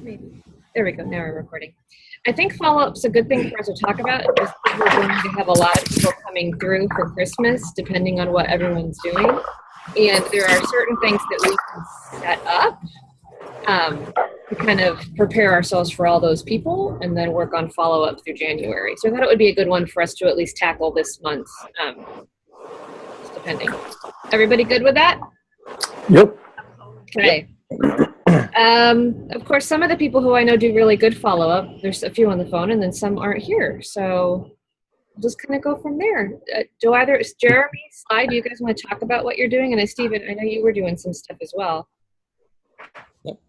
maybe. There we go. Now we're recording. I think follow-up's a good thing for us to talk about, just because we're going to have a lot of people coming through for Christmas, depending on what everyone's doing. And there are certain things that we can set up to kind of prepare ourselves for all those people and then work on follow-up through January. So I thought it would be a good one for us to at least tackle this month, just depending. Everybody good with that? Yep. Okay. Of course, some of the people who I know do really good follow-up. There's a few on the phone, and then some aren't here. So we'll just kind of go from there. Do either Jeremy, Sly, do you guys want to talk about what you're doing? And Stephen, I know you were doing some stuff as well. Yep.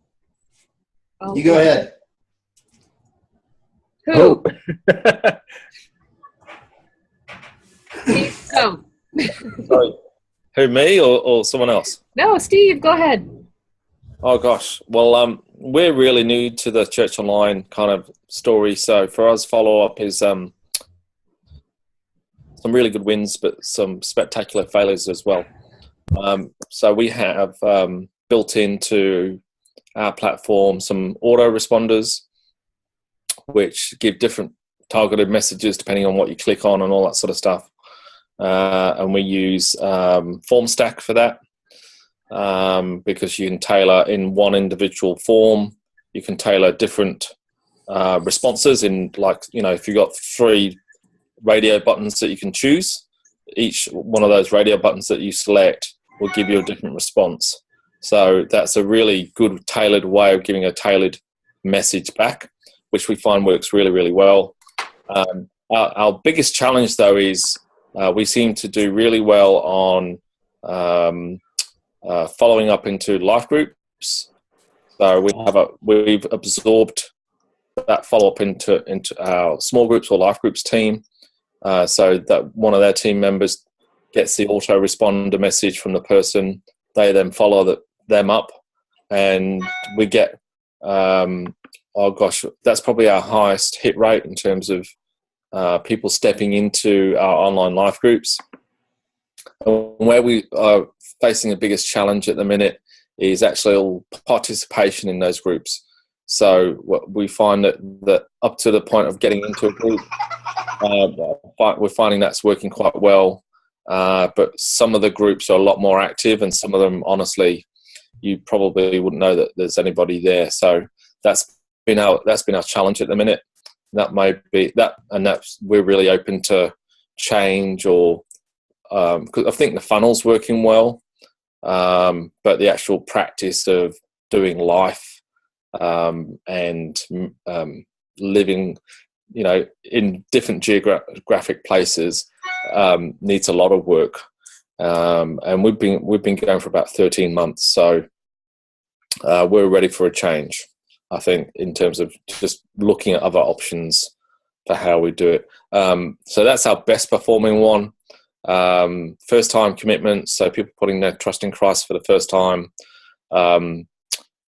You go ahead. Who? Steve, go. Sorry. Who, me or someone else? No, Steve, go ahead. Oh, gosh. Well, we're really new to the Church Online kind of story. So for us, follow-up is some really good wins, but some spectacular failures as well. So we have built into our platform some autoresponders, which give different targeted messages depending on what you click on and all that sort of stuff. And we use Formstack for that. Because you can tailor in one individual form, you can tailor different responses in, like, you know, if you've got 3 radio buttons that you can choose, each one of those radio buttons that you select will give you a different response. So that's a really good tailored way of giving a tailored message back, which we find works really, really well. Our biggest challenge, though, is we seem to do really well on following up into LifeGroups. So we've absorbed that follow-up into our small groups or LifeGroups team, so that one of their team members gets the autoresponder message from the person. They then follow them up, and we get, oh gosh, that's probably our highest hit rate in terms of people stepping into our online LifeGroups. Where we are facing the biggest challenge at the minute is actually participation in those groups. So what we find that up to the point of getting into a group, we're finding that's working quite well. But some of the groups are a lot more active, and some of them, honestly, you probably wouldn't know that there's anybody there. So that's been our challenge at the minute. That may be that, and that's, we're really open to change, or because I think the funnel's working well, but the actual practice of doing life and living, you know, in different geographic places needs a lot of work. And we've been going for about 13 months, so we're ready for a change, I think, in terms of just looking at other options for how we do it. So that's our best performing one. First time commitment, so people putting their trust in Christ for the first time.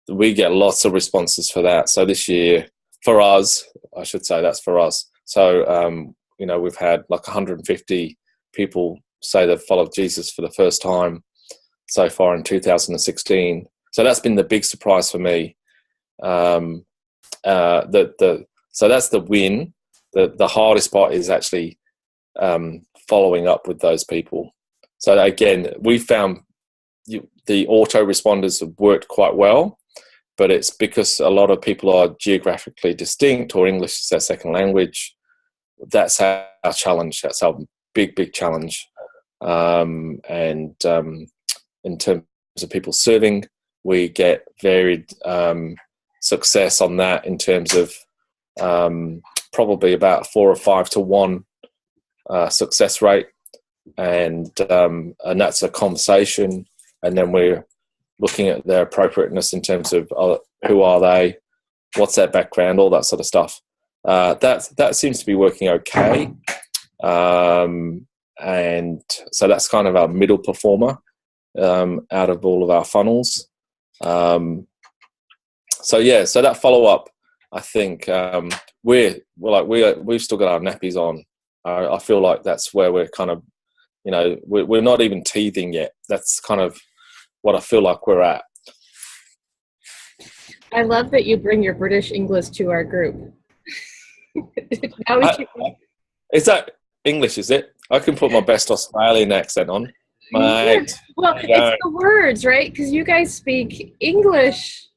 We get lots of responses for that. So this year, for us, I should say that's for us. So, you know, we've had like 150 people say they've followed Jesus for the first time so far in 2016. So that's been the big surprise for me. So that's the win. The hardest part is actually following up with those people. So again, we found the autoresponders have worked quite well, but it's because a lot of people are geographically distinct or English is their second language. That's our challenge. That's our big challenge. And in terms of people serving, we get varied success on that in terms of probably about 4 or 5 to 1 success rate, and that's a conversation, and then we're looking at their appropriateness in terms of who are they, what's their background, all that sort of stuff. That seems to be working okay, and so that's kind of our middle performer out of all of our funnels. So that follow up, I think we've still got our nappies on. I feel like that's where we're kind of, you know, we're not even teething yet. That's kind of what I feel like we're at. I love that you bring your British English to our group. Now we can... Is that English, is it? I can put my best Australian accent on. Mate. Well, it's the words, right? Because you guys speak English,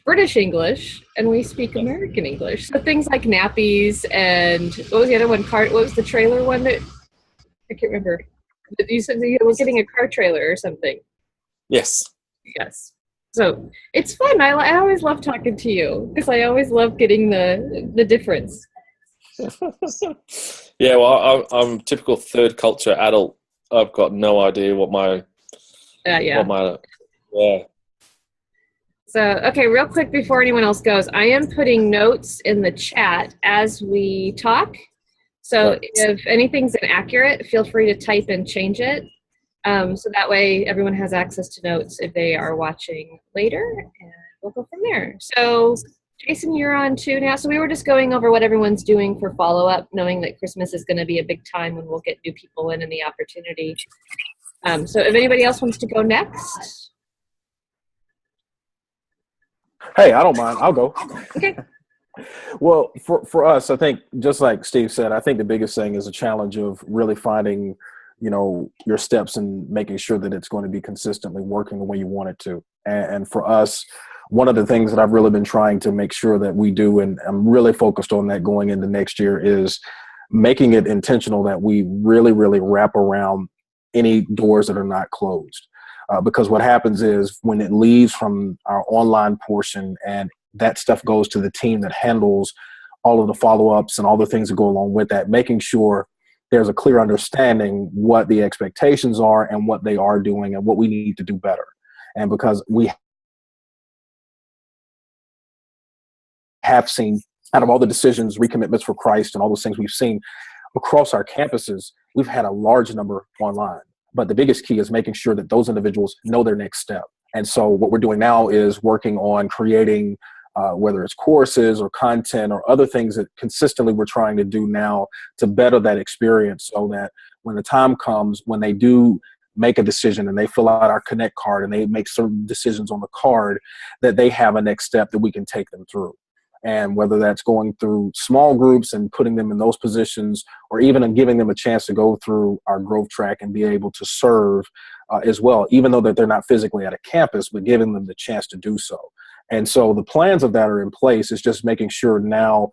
British English, and we speak American English. So things like nappies and what was the other one? What was the trailer one that I can't remember? You said you were getting a car trailer or something. Yes. Yes. So it's fun. I always love talking to you because I always love getting the difference. Yeah, well, I'm typical third culture adult. I've got no idea what my yeah. So, okay, real quick before anyone else goes, I am putting notes in the chat as we talk. So if anything's inaccurate, feel free to type and change it. So that way everyone has access to notes if they are watching later, and we'll go from there. So Jason, you're on too now. So we were just going over what everyone's doing for follow-up, knowing that Christmas is going to be a big time when we'll get new people in and the opportunity. So if anybody else wants to go next. Hey, I don't mind. I'll go. Okay. Well, for us, I think, just like Steve said, I think the biggest thing is a challenge of really finding, your steps and making sure that it's going to be consistently working the way you want it to. And for us, one of the things that I've really been trying to make sure that we do, and I'm really focused on that going into next year, is making it intentional that we really, really wrap around any doors that are not closed. Because what happens is when it leaves from our online portion and that stuff goes to the team that handles all of the follow-ups and all the things that go along with that, making sure there's a clear understanding what the expectations are and what they are doing and what we need to do better. And because we have seen, out of all the decisions, recommitments for Christ and all those things we've seen across our campuses, we've had a large number online. But the biggest key is making sure that those individuals know their next step. And so what we're doing now is working on creating, whether it's courses or content or other things that consistently we're trying to do now to better that experience, so that when the time comes, when they do make a decision and they fill out our Connect card and they make certain decisions on the card, that they have a next step that we can take them through. And whether that's going through small groups and putting them in those positions, or even giving them a chance to go through our growth track and be able to serve as well, even though that they're not physically at a campus, but giving them the chance to do so. And so the plans of that are in place. It's just making sure now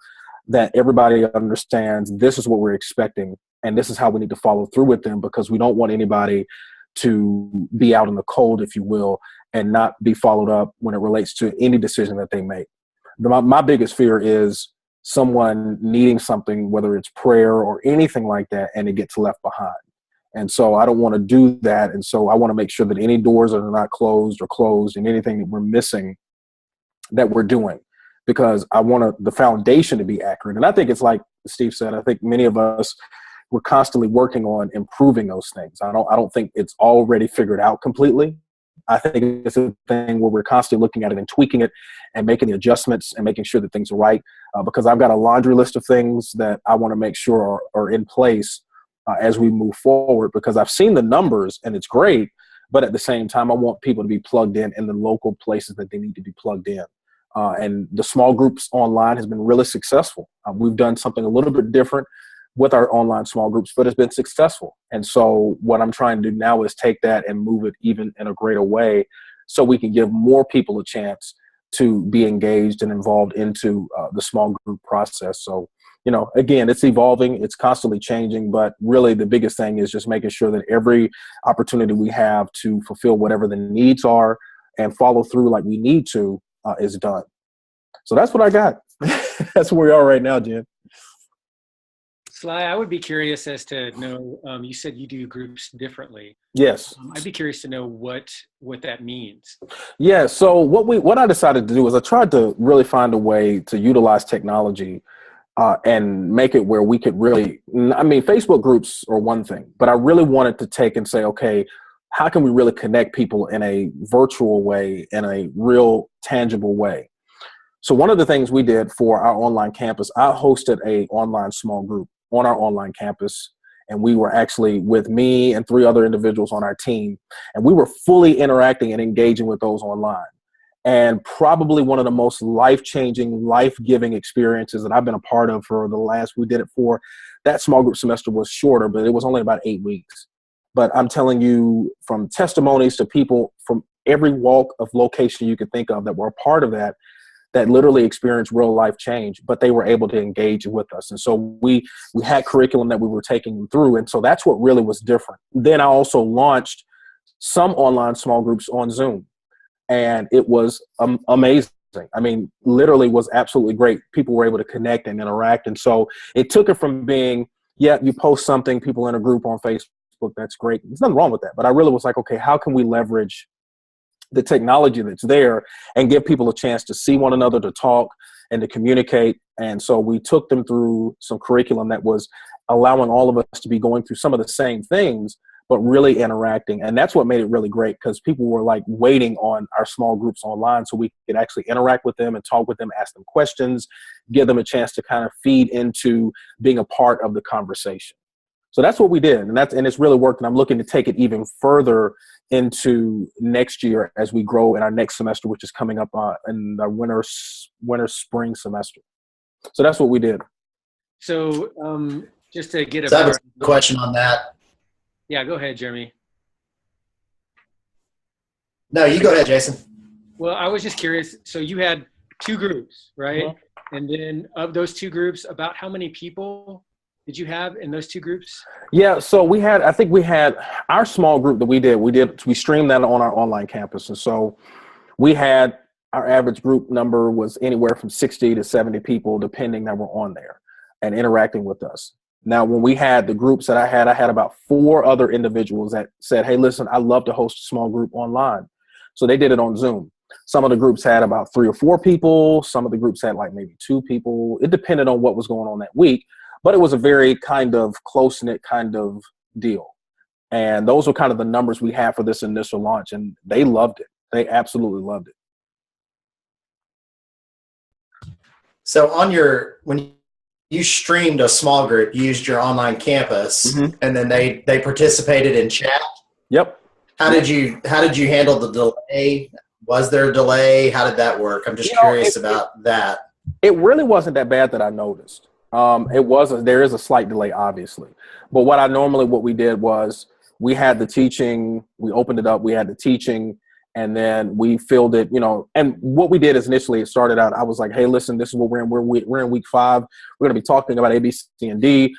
that everybody understands this is what we're expecting and this is how we need to follow through with them, because we don't want anybody to be out in the cold, if you will, and not be followed up when it relates to any decision that they make. My biggest fear is someone needing something, whether it's prayer or anything like that, and it gets left behind. And so I don't want to do that. And so I want to make sure that any doors that are not closed or closed, and anything that we're missing, that we're doing, because I want the foundation to be accurate. And I think it's like Steve said, I think many of us, we're constantly working on improving those things. I don't think it's already figured out completely. I think it's a thing where we're constantly looking at it and tweaking it and making the adjustments and making sure that things are right. Because I've got a laundry list of things that I want to make sure are in place as we move forward, because I've seen the numbers and it's great. But at the same time, I want people to be plugged in the local places that they need to be plugged in. And the small groups online has been really successful. We've done something a little bit different with our online small groups, but it's been successful. And so what I'm trying to do now is take that and move it even in a greater way, so we can give more people a chance to be engaged and involved into the small group process. So, again, it's evolving, it's constantly changing, but really the biggest thing is just making sure that every opportunity we have to fulfill whatever the needs are and follow through like we need to is done. So that's what I got. That's where we are right now, Jen. Sly, I would be curious as to know, you said you do groups differently. Yes. I'd be curious to know what that means. Yeah, so what I decided to do is I tried to really find a way to utilize technology and make it where we could really, Facebook groups are one thing, but I really wanted to take and say, okay, how can we really connect people in a virtual way, in a real tangible way? So one of the things we did for our online campus, I hosted a online small group on our online campus, and we were actually with me and 3 other individuals on our team, and we were fully interacting and engaging with those online. and probably one of the most life-changing, life-giving experiences that I've been a part of for the last, we did it for, that small group semester was shorter, but it was only about 8 weeks. But I'm telling you, from testimonies to people from every walk of location you could think of that were a part of that, that literally experienced real life change, but they were able to engage with us. And so we had curriculum that we were taking them through. And so that's what really was different. Then I also launched some online small groups on Zoom, and it was amazing. I mean, literally was absolutely great. People were able to connect and interact. And so it took it from being, yeah, you post something, people in a group on Facebook, that's great. There's nothing wrong with that. But I really was like, okay, how can we leverage the technology that's there and give people a chance to see one another, to talk and to communicate? And so we took them through some curriculum that was allowing all of us to be going through some of the same things, but really interacting. And that's what made it really great, because people were like waiting on our small groups online so we could actually interact with them and talk with them, ask them questions, give them a chance to kind of feed into being a part of the conversation. So that's what we did. And it's really worked. And I'm looking to take it even further into next year as we grow in our next semester, which is coming up in the winter spring semester. So that's what we did. So just to get I have a question on that. Yeah, go ahead, Jeremy. No, you go ahead, Jason. Well, I was just curious. So you had 2 groups, right? Mm-hmm. And then of those 2 groups, about how many people did you have in those 2 groups? Yeah, so I think we had our small group that we streamed that on our online campus. And so we had, our average group number was anywhere from 60 to 70 people, depending that were on there and interacting with us. Now, when we had the groups that I had about 4 other individuals that said, hey, listen, I love to host a small group online. So they did it on Zoom. Some of the groups had about 3 or 4 people. Some of the groups had like maybe 2 people. It depended on what was going on that week, but it was a very kind of close-knit kind of deal. And those were kind of the numbers we had for this initial launch, and they loved it. They absolutely loved it. So when you streamed a small group, you used your online campus, Mm-hmm. and then they participated in chat. Yep. How did you handle the delay? Was there a delay? How did that work? I'm just curious about that. It really wasn't that bad that I noticed. There is a slight delay, obviously. But what we did was we had the teaching, we opened it up, we had the teaching, and then we filled it, and what we did is initially it started out, I was like, hey, listen, this is what we're in. We're in week 5. We're going to be talking about A, B, C, and D.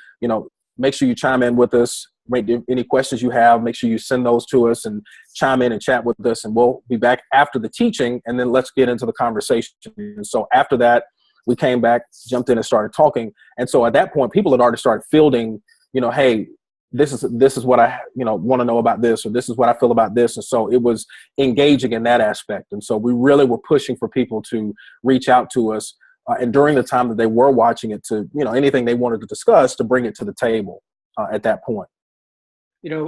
Make sure you chime in with us. Any questions you have, make sure you send those to us and chime in and chat with us. And we'll be back after the teaching, and then let's get into the conversation. And so after that, we came back, jumped in and started talking. And so at that point, people had already started fielding, hey, this is what I, want to know about this, or this is what I feel about this. And so it was engaging in that aspect. And so we really were pushing for people to reach out to us. And during the time that they were watching it, to, anything they wanted to discuss, to bring it to the table at that point.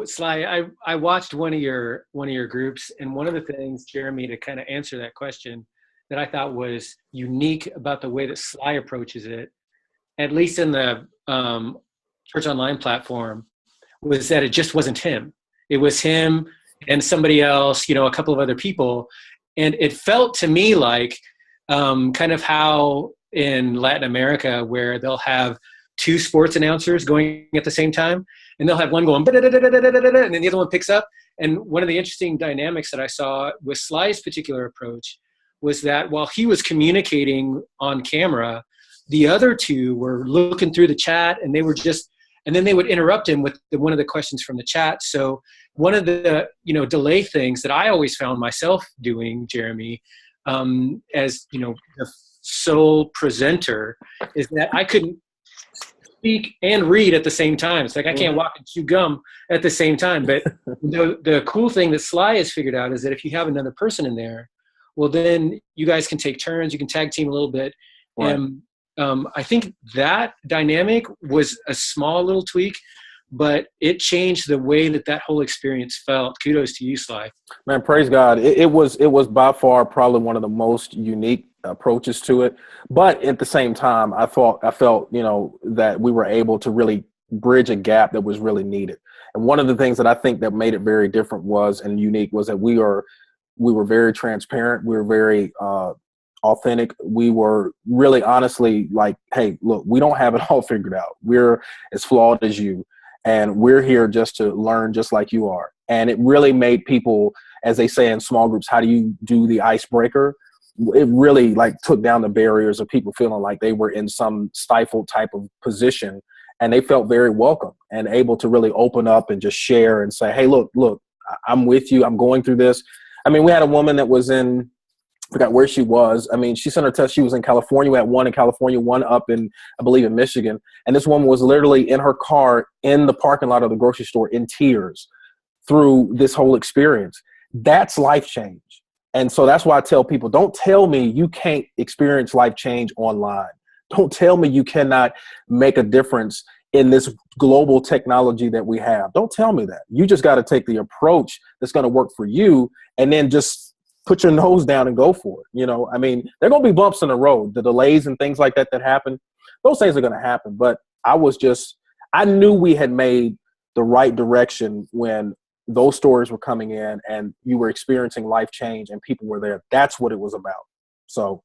Sly, I watched one of your groups, and one of the things, Jeremy, to kind of answer that question that I thought was unique about the way that Sly approaches it, at least in the Church Online platform, was that it just wasn't him. It was him and somebody else, a couple of other people. And it felt to me like kind of how in Latin America, where they'll have 2 sports announcers going at the same time, and they'll have one going, and then the other one picks up. And one of the interesting dynamics that I saw with Sly's particular approach was that while he was communicating on camera, the other 2 were looking through the chat, and they were and then they would interrupt him with one of the questions from the chat. So one of the, delay things that I always found myself doing, Jeremy, as, the sole presenter, is that I couldn't speak and read at the same time. It's like I can't walk and chew gum at the same time. But the cool thing that Sly has figured out is that if you have another person in there, well, then you guys can take turns. You can tag team a little bit. Right. And I think that dynamic was a small little tweak, but it changed the way that whole experience felt. Kudos to you, Sly. Man, praise God. It was by far probably one of the most unique approaches to it. But at the same time, I felt, that we were able to really bridge a gap that was really needed. And one of the things that I think that made it very different and unique was that We were very transparent. We were very authentic. We were really honestly like, hey, look, we don't have it all figured out. We're as flawed as you, and we're here just to learn just like you are. And it really made people, as they say in small groups, how do you do the icebreaker? It really like took down the barriers of people feeling like they were in some stifled type of position, and they felt very welcome and able to really open up and just share and say, hey, look, I'm with you. I'm going through this. I mean, we had a woman that was in, I forgot where she was. I mean, she sent her test. She was in California. We had one in California, one up in, I believe, in Michigan. And this woman was literally in her car in the parking lot of the grocery store in tears through this whole experience. That's life change. And so that's why I tell people, don't tell me you can't experience life change online. Don't tell me you cannot make a difference in this global technology that we have. Don't tell me that. You just got to take the approach that's going to work for you, and then just put your nose down and go for it. You know, I mean, there are going to be bumps in the road, the delays and things like that happen. Those things are going to happen. But I knew we had made the right direction when those stories were coming in and you were experiencing life change and people were there. That's what it was about. So,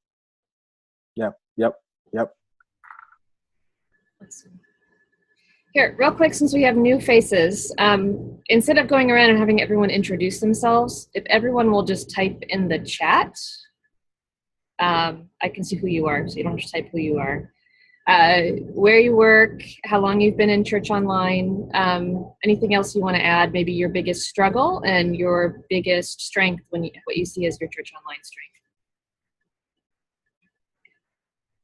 yep. Here, real quick, since we have new faces, instead of going around and having everyone introduce themselves, if everyone will just type in the chat, I can see who you are, so you don't have to type who you are. Where you work, how long you've been in church online, anything else you want to add, maybe your biggest struggle and your biggest strength, what you see as your church online strength.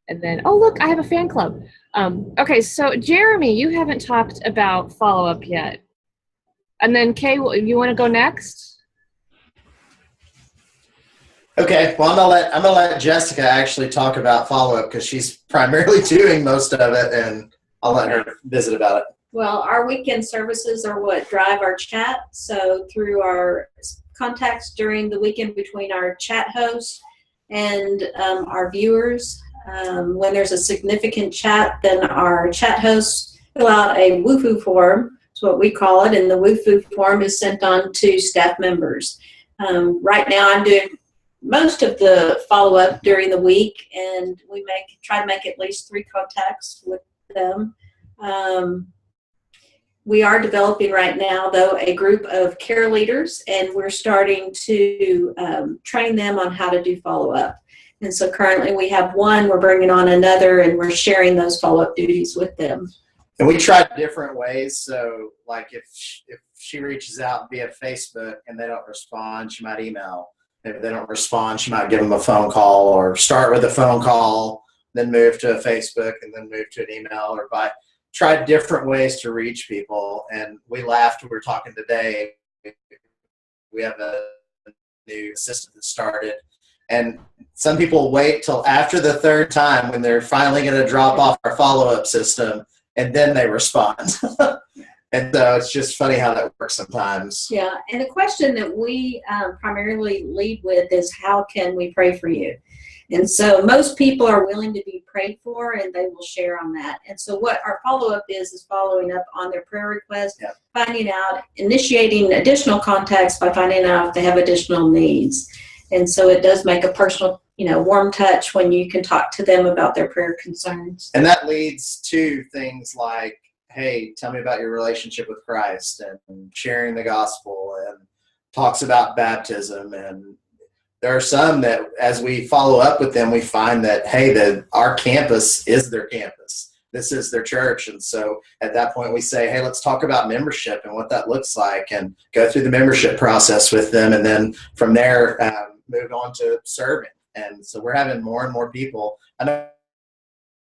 And then, oh, look, I have a fan club. Okay, so Jeremy, you haven't talked about follow-up yet. And then Kaye, you want to go next? Okay, well, I'm gonna let Jessica actually talk about follow-up because she's primarily doing most of it, and I'll let her visit about it. Well, our weekend services are what drive our chat. So through our contacts during the weekend between our chat hosts and our viewers, when there's a significant chat, then our chat hosts fill out a woohoo form. That's what we call it, and the woohoo form is sent on to staff members. Right now, I'm doing most of the follow-up during the week, and we try to make at least 3 contacts with them. We are developing right now, though, a group of care leaders, and we're starting to train them on how to do follow-up. And so currently we have one, we're bringing on another, and we're sharing those follow-up duties with them. And we tried different ways. So like if she reaches out via Facebook and they don't respond, she might email. If they don't respond, she might give them a phone call, or start with a phone call, then move to a Facebook, and then move to an email, or tried different ways to reach people. And we laughed. We were talking today. We have a new assistant that started. And some people wait till after the 3rd time when they're finally going to drop off our follow-up system, and then they respond. And so it's just funny how that works sometimes. Yeah, and the question that we primarily lead with is, how can we pray for you? And so most people are willing to be prayed for, and they will share on that. And so what our follow-up is following up on their prayer request, yep. Finding out, initiating additional contacts by finding out if they have additional needs. And so it does make a personal, warm touch when you can talk to them about their prayer concerns. And that leads to things like, hey, tell me about your relationship with Christ, and sharing the gospel, and talks about baptism. And there are some that as we follow up with them, we find that, hey, our campus is their campus. This is their church. And so at that point we say, hey, let's talk about membership and what that looks like, and go through the membership process with them. And then from there, move on to serving. And so we're having more and more people. I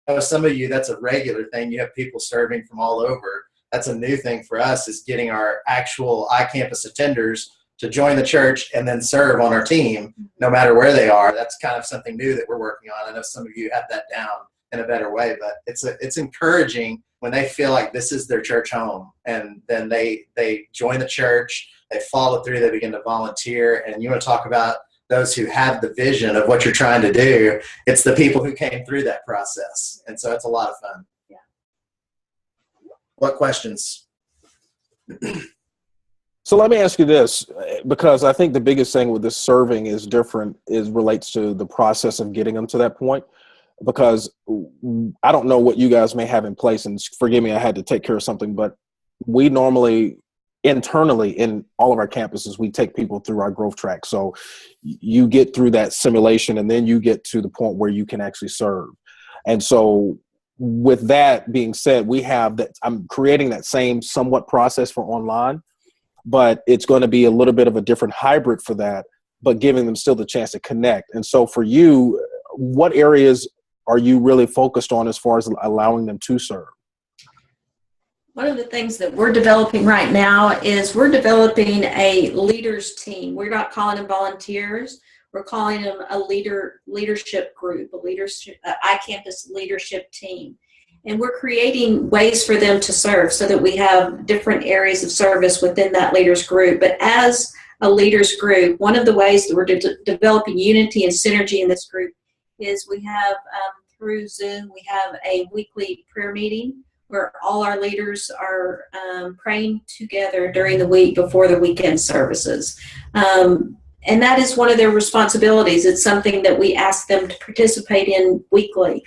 know some of you, that's a regular thing. You have people serving from all over. That's a new thing for us, is getting our actual iCampus attenders to join the church and then serve on our team, no matter where they are. That's kind of something new that we're working on. I know some of you have that down in a better way, but it's encouraging when they feel like this is their church home, and then they join the church, they follow through, they begin to volunteer. And you want to talk about those who have the vision of what you're trying to do. It's the people who came through that process. And so it's a lot of fun. Yeah. What questions? So let me ask you this, because I think the biggest thing with this serving relates to the process of getting them to that point. Because I don't know what you guys may have in place, and forgive me, I had to take care of something, but we normally internally in all of our campuses, we take people through our growth track. So you get through that simulation and then you get to the point where you can actually serve. And so with that being said, I'm creating that same somewhat process for online, but it's going to be a little bit of a different hybrid for that, but giving them still the chance to connect. And so for you, what areas are you really focused on as far as allowing them to serve? One of the things that we're developing right now is we're developing a leaders team. We're not calling them volunteers. We're calling them a leadership group, iCampus leadership team. And we're creating ways for them to serve so that we have different areas of service within that leaders group. But as a leaders group, one of the ways that we're developing unity and synergy in this group is we have through Zoom, we have a weekly prayer meeting where all our leaders are praying together during the week before the weekend services. And that is one of their responsibilities. It's something that we ask them to participate in weekly.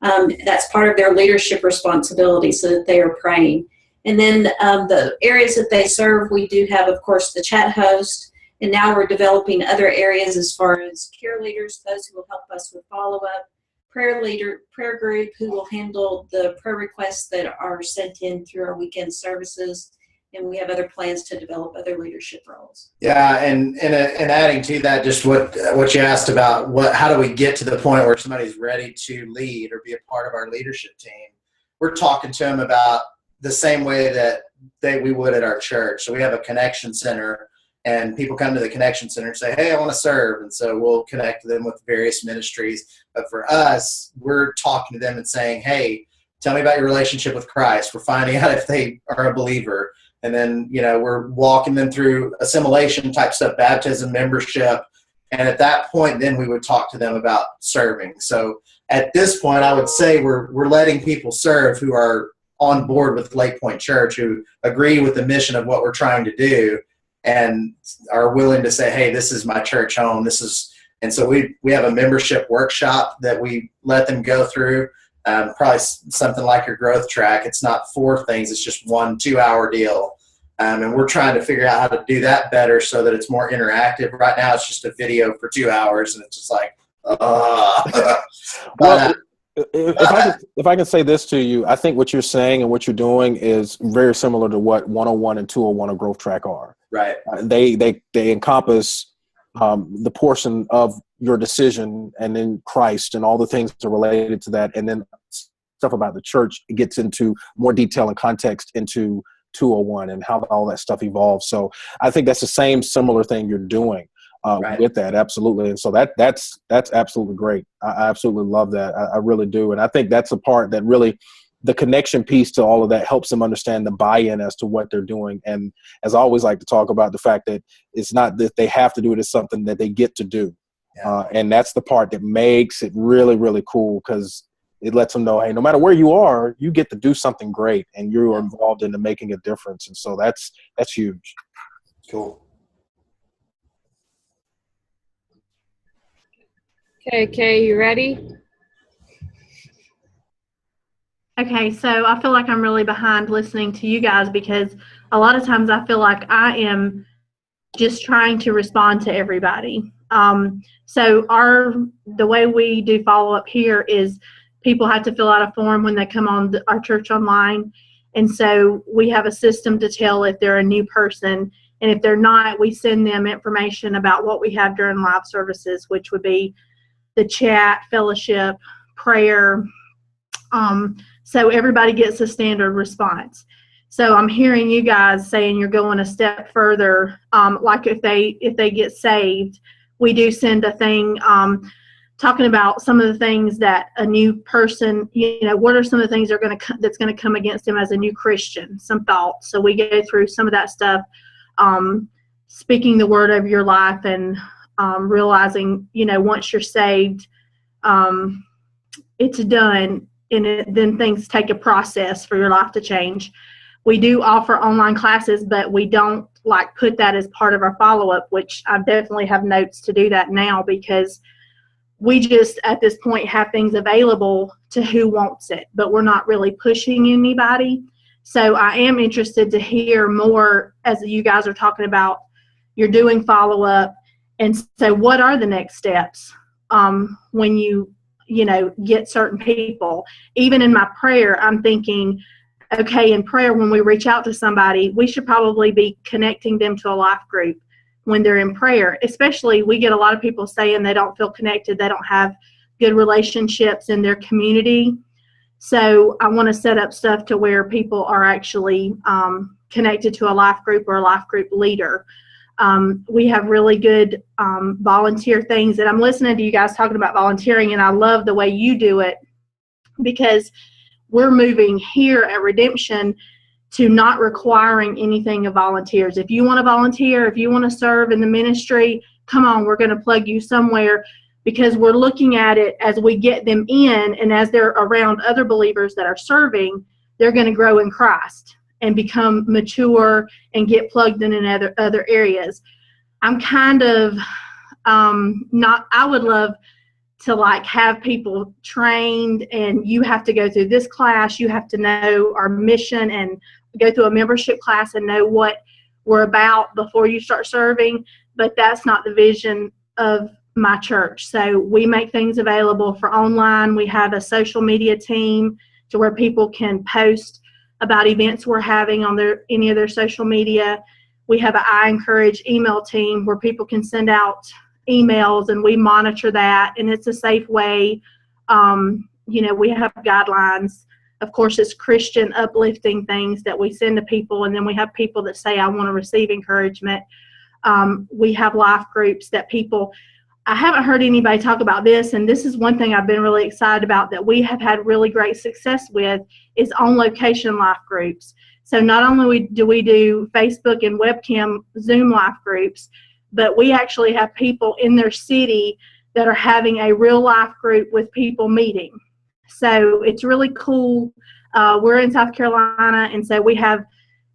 That's part of their leadership responsibility so that they are praying. And then the areas that they serve, we do have, of course, the chat host. And now we're developing other areas as far as care leaders, those who will help us with follow-up, prayer group who will handle the prayer requests that are sent in through our weekend services. And we have other plans to develop other leadership roles. Yeah, and adding to that, just what you asked about, how do we get to the point where somebody's ready to lead or be a part of our leadership team? We're talking to them about the same way that we would at our church. So we have a connection center, and people come to the connection center and say, hey, I want to serve. And so we'll connect them with various ministries. But for us, we're talking to them and saying, hey, tell me about your relationship with Christ. We're finding out if they are a believer. And then, we're walking them through assimilation type stuff, baptism, membership. And at that point, then we would talk to them about serving. So at this point, I would say we're letting people serve who are on board with LakePointe Church, who agree with the mission of what we're trying to do and are willing to say, hey, this is my church home. And so we have a membership workshop that we let them go through. Probably something like your growth track. It's not 4 things. It's just 1 2-hour deal. And we're trying to figure out how to do that better so that it's more interactive. Right now, it's just a video for 2 hours, and it's just like, Well, if I can say this to you, I think what you're saying and what you're doing is very similar to what 101 and 201 of growth track are. Right. They encompass the portion of your decision and then Christ and all the things that are related to that. And then stuff about the church gets into more detail and context into 201 and how all that stuff evolves. So I think that's the same similar thing you're doing with that. Absolutely. And so that's absolutely great. I absolutely love that. I really do. And I think that's a part that really, the connection piece to all of that helps them understand the buy-in as to what they're doing. And as I always like to talk about, the fact that it's not that they have to do it, it's something that they get to do. Yeah. And that's the part that makes it really, really cool, because it lets them know, hey, no matter where you are, you get to do something great and you're involved in making a difference. And so that's huge. Cool. Okay, Kaye, you ready? Okay, so I feel like I'm really behind listening to you guys, because a lot of times I feel like I am just trying to respond to everybody. So the way we do follow-up here is people have to fill out a form when they come on our church online. And so we have a system to tell if they're a new person. And if they're not, we send them information about what we have during live services, which would be the chat, fellowship, prayer. So everybody gets a standard response. So I'm hearing you guys saying you're going a step further. Like if they get saved, we do send a thing talking about some of the things that a new person, what are some of the things that's going to come against them as a new Christian, some thoughts. So we go through some of that stuff, speaking the word of your life and realizing, once you're saved, it's done. And then things take a process for your life to change. we do offer online classes, but we don't like put that as part of our follow-up, which I definitely have notes to do that now, because we just at this point have things available to who wants it, but we're not really pushing anybody. So I am interested to hear more as you guys are talking about you're doing follow-up. And so what are the next steps when you get certain people? Even in my prayer, I'm thinking, okay, in prayer, when we reach out to somebody, we should probably be connecting them to a life group when they're in prayer. Especially, we get a lot of people saying they don't feel connected, they don't have good relationships in their community. So I want to set up stuff to where people are actually connected to a life group or a life group leader. We have really good volunteer things, and I'm listening to you guys talking about volunteering, and I love the way you do it, because we're moving here at Redemption to not requiring anything of volunteers. If you want to volunteer, if you want to serve in the ministry, come on, we're going to plug you somewhere, because we're looking at it as we get them in, and as they're around other believers that are serving, they're going to grow in Christ and become mature and get plugged in other areas. I'm kind of I would love to like have people trained, and you have to go through this class, you have to know our mission and go through a membership class and know what we're about before you start serving. But that's not the vision of my church. So we make things available for online. We have a social media team to where people can post about events we're having on any of their social media. We have an I Encourage email team where people can send out emails, and we monitor that, and it's a safe way. We have guidelines. Of course, it's Christian uplifting things that we send to people, and then we have people that say, I want to receive encouragement. We have life groups that I haven't heard anybody talk about this, and this is one thing I've been really excited about that we have had really great success with, is on-location life groups. So not only do we do Facebook and webcam Zoom life groups, but we actually have people in their city that are having a real life group with people meeting. So it's really cool. We're in South Carolina, and so we have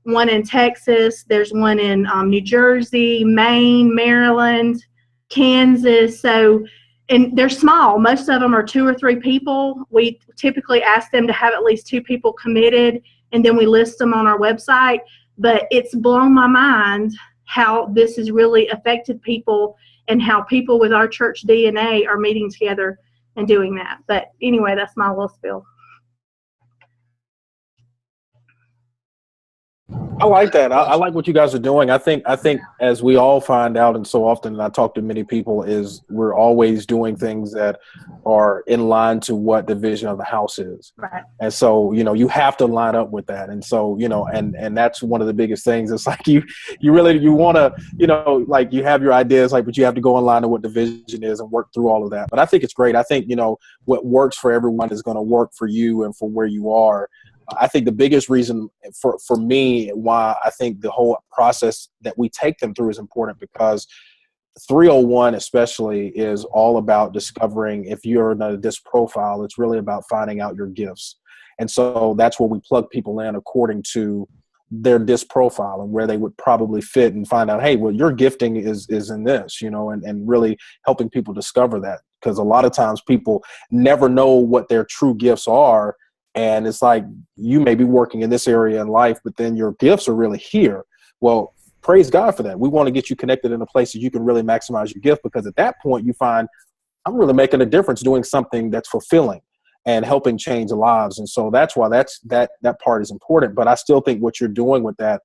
one in Texas. There's one in New Jersey, Maine, Maryland, Kansas. So, and they're small. Most of them are 2 or 3 people. We typically ask them to have at least 2 people committed, and then we list them on our website. But it's blown my mind how this has really affected people, and how people with our church DNA are meeting together and doing that. But anyway, that's my little spiel. I like that. I like what you guys are doing. I think as we all find out, and so often, and I talk to many people, is we're always doing things that are in line to what the vision of the house is. Right. And so, you have to line up with that. And so, and that's one of the biggest things. It's like you want to, like you have your ideas, like, but you have to go in line to what the vision is and work through all of that. But I think it's great. I think, what works for everyone is going to work for you and for where you are. I think the biggest reason for me why I think the whole process that we take them through is important, because 301 especially is all about discovering if you're in a DISC profile. It's really about finding out your gifts. And so that's where we plug people in according to their DISC profile and where they would probably fit, and find out, hey, well, your gifting is in this, and really helping people discover that. Because a lot of times people never know what their true gifts are. And it's like, you may be working in this area in life, but then your gifts are really here. Well, praise God for that. We want to get you connected in a place that you can really maximize your gift, because at that point you find, I'm really making a difference doing something that's fulfilling and helping change lives. And so that's why that part is important. But I still think what you're doing with that,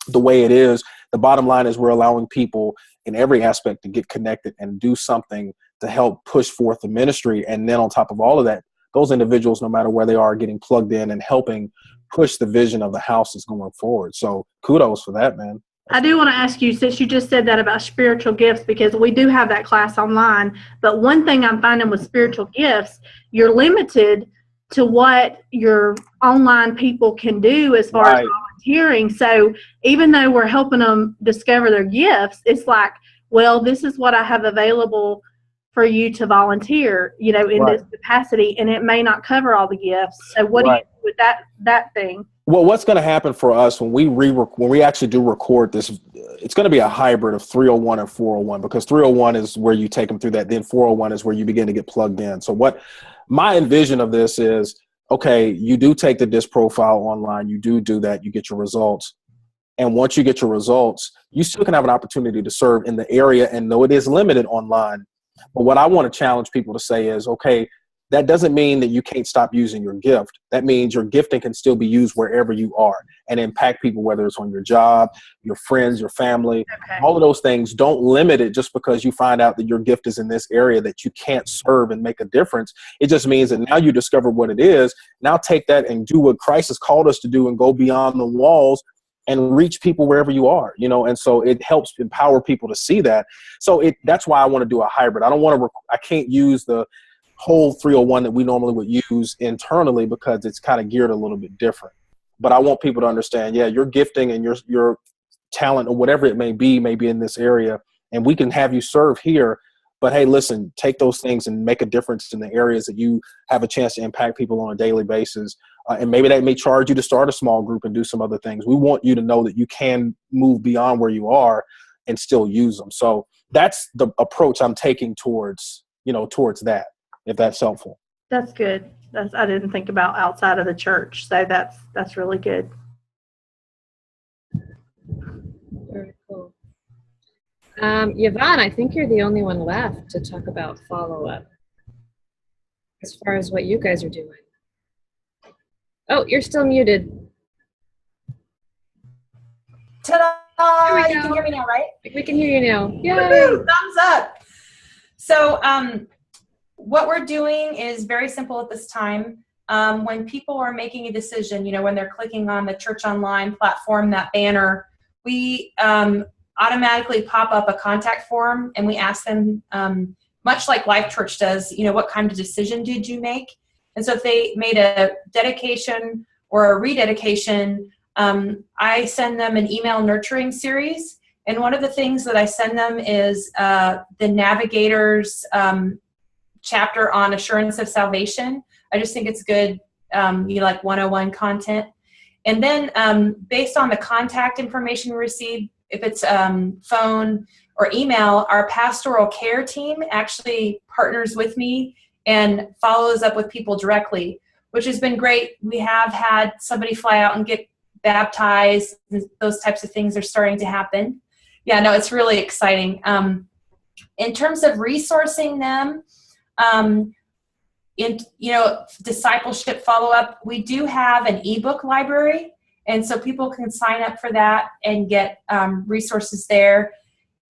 the way it is, the bottom line is we're allowing people in every aspect to get connected and do something to help push forth the ministry. And then on top of all of that, those individuals, no matter where they are, getting plugged in and helping push the vision of the house is going forward. So kudos for that, man. I do want to ask you, since you just said that about spiritual gifts, because we do have that class online, but one thing I'm finding with spiritual gifts, you're limited to what your online people can do as far as volunteering. So even though we're helping them discover their gifts, it's like, well, this is what I have available for you to volunteer, in this capacity, and it may not cover all the gifts. So what do you with that thing? Well, what's going to happen for us when we actually do record this, it's going to be a hybrid of 301 and 401, because 301 is where you take them through that. Then 401 is where you begin to get plugged in. So what my envision of this is, okay, you do take the disc profile online. You do that. You get your results. And once you get your results, you still can have an opportunity to serve in the area. And though it is limited online, but what I want to challenge people to say is, okay, that doesn't mean that you can't stop using your gift. That means your gifting can still be used wherever you are and impact people, whether it's on your job, your friends, your family, all of those things. Don't limit it just because you find out that your gift is in this area that you can't serve and make a difference. It just means that now you discover what it is. Now take that and do what Christ has called us to do and go beyond the walls and reach people wherever you are, and so it helps empower people to see that. So that's why I want to do a hybrid. I can't use the whole 301 that we normally would use internally because it's kind of geared a little bit different. But I want people to understand, your gifting and your talent or whatever it may be in this area, and we can have you serve here. But hey, listen, take those things and make a difference in the areas that you have a chance to impact people on a daily basis. And maybe that may charge you to start a small group and do some other things. We want you to know that you can move beyond where you are and still use them. So that's the approach I'm taking towards that, if that's helpful. That's good. I didn't think about outside of the church. So that's really good. Very cool. Yvonne, I think you're the only one left to talk about follow-up as far as what you guys are doing. Oh, you're still muted. Ta-da! You can hear me now, right? We can hear you now. Yay! Woo-hoo! Thumbs up. So what we're doing is very simple at this time. When people are making a decision, when they're clicking on the Church Online platform, that banner, we automatically pop up a contact form, and we ask them, much like LifeChurch does, what kind of decision did you make? And so if they made a dedication or a rededication, I send them an email nurturing series. And one of the things that I send them is the Navigator's chapter on assurance of salvation. I just think it's good, like 101 content. And then based on the contact information we receive, if it's phone or email, our pastoral care team actually partners with me and follows up with people directly, which has been great. We have had somebody fly out and get baptized, and those types of things are starting to happen. Yeah, no, it's really exciting. In terms of resourcing them, in discipleship follow-up, we do have an ebook library, and so people can sign up for that and get resources there.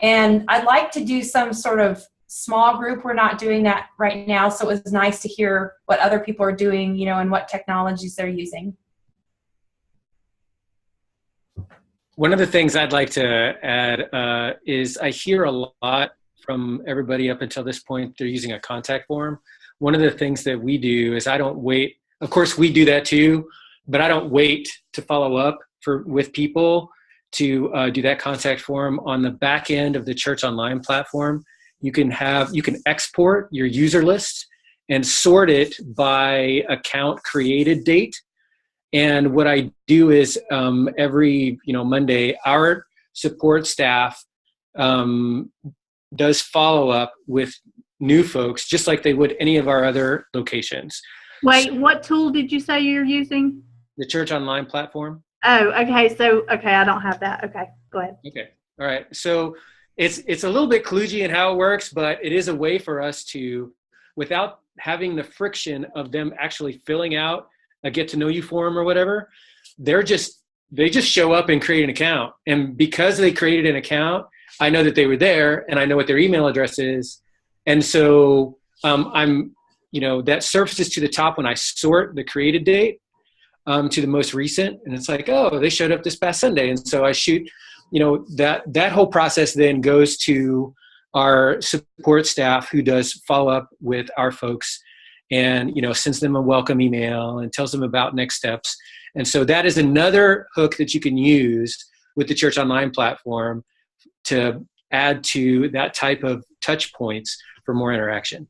And I'd like to do some sort of small group. We're not doing that right now, so it was nice to hear what other people are doing, and what technologies they're using. One of the things I'd like to add is I hear a lot from everybody up until this point, they're using a contact form. One of the things that we do is I don't wait. Of course, we do that too, but I don't wait to follow up with people to do that contact form. On the back end of the Church Online platform, you can export your user list and sort it by account created date. And what I do is every Monday, our support staff does follow up with new folks, just like they would any of our other locations. Wait, what tool did you say you're using? The Church Online platform. Oh, okay. So, I don't have that. Okay, go ahead. Okay, all right. So it's a little bit kludgy in how it works, but it is a way for us to, without having the friction of them actually filling out a get to know you form or whatever, they just show up and create an account. And because they created an account, I know that they were there and I know what their email address is. And so that surfaces to the top when I sort the created date to the most recent. And it's like, oh, they showed up this past Sunday. And so I shoot, that whole process then goes to our support staff who does follow up with our folks and, sends them a welcome email and tells them about next steps. And so that is another hook that you can use with the Church Online platform to add to that type of touch points for more interaction.